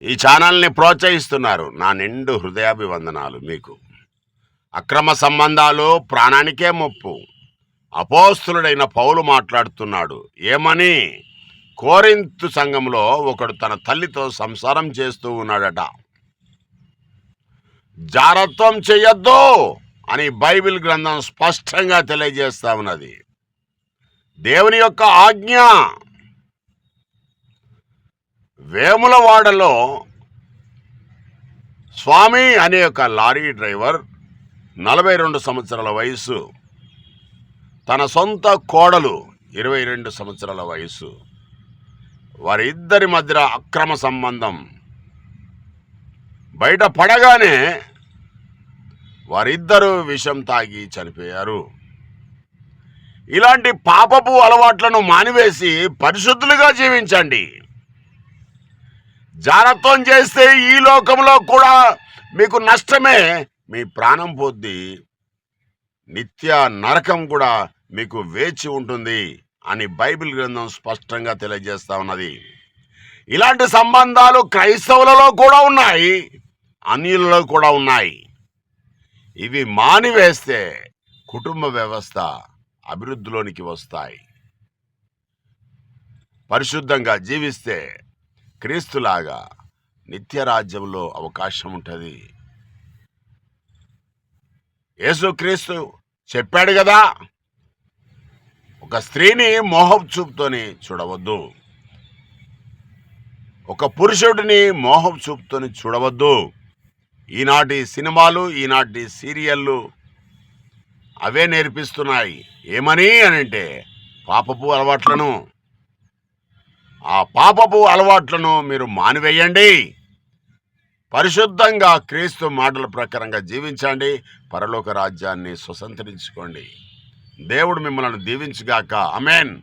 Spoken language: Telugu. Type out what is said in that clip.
ఈ ఛానల్ని ప్రోత్సహిస్తున్నారు. నా నిండు హృదయాభివందనాలు మీకు. అక్రమ సంబంధాలు ప్రాణానికే ముప్పు. అపోస్తులుడైన పౌలు మాట్లాడుతున్నాడు. ఏమని? కోరింతు సంఘంలో ఒకడు తన తల్లితో సంసారం చేస్తూ ఉన్నాడట. జారత్వం చెయ్యొద్దు అని బైబిల్ గ్రంథం స్పష్టంగా తెలియజేస్తా ఉన్నది. దేవుని యొక్క ఆజ్ఞ. వేములవాడలో స్వామి అనే ఒక లారీ డ్రైవర్ 42 సంవత్సరాల వయసు, తన సొంత కోడలు 22 సంవత్సరాల వయసు, వారిద్దరి మధ్య అక్రమ సంబంధం బయట పడగానే వారిద్దరూ విషం తాగి చనిపోయారు. ఇలాంటి పాపపు అలవాట్లను మానివేసి పరిశుద్ధులుగా జీవించండి. జారత్వం చేస్తే ఈ లోకంలో కూడా మీకు నష్టమే, మీ ప్రాణం పోద్ది, నిత్య నరకం కూడా మీకు వేచి ఉంటుంది అని బైబిల్ గ్రంథం స్పష్టంగా తెలియజేస్తా ఉన్నది. ఇలాంటి సంబంధాలు క్రైస్తవులలో కూడా ఉన్నాయి, అన్యులలో కూడా ఉన్నాయి. ఇవి మానివేస్తే కుటుంబ వ్యవస్థ అభివృద్ధిలోనికి వస్తాయి. పరిశుద్ధంగా జీవిస్తే క్రీస్తులాగా నిత్య రాజ్యంలో అవకాశం ఉంటుంది. యేసుక్రీస్తు చెప్పాడు కదా, ఒక స్త్రీని మోహపు చూపుతోని చూడవద్దు, ఒక పురుషుడిని మోహపు చూపుతోని చూడవద్దు. ఈనాటి సినిమాలు, ఈనాటి సీరియళ్ళు అవే నేర్పిస్తున్నాయి. ఏమని అనంటే పాపపు అలవాట్లను. ఆ పాపపు అలవాట్లను మీరు మానివేయండి. పరిశుద్ధంగా క్రీస్తు మాటల ప్రకారంగా జీవించండి. పరలోక రాజ్యాన్ని స్వతంత్రించుకోండి. దేవుడు మిమ్మల్ని దీవించుగాక. ఆమేన్.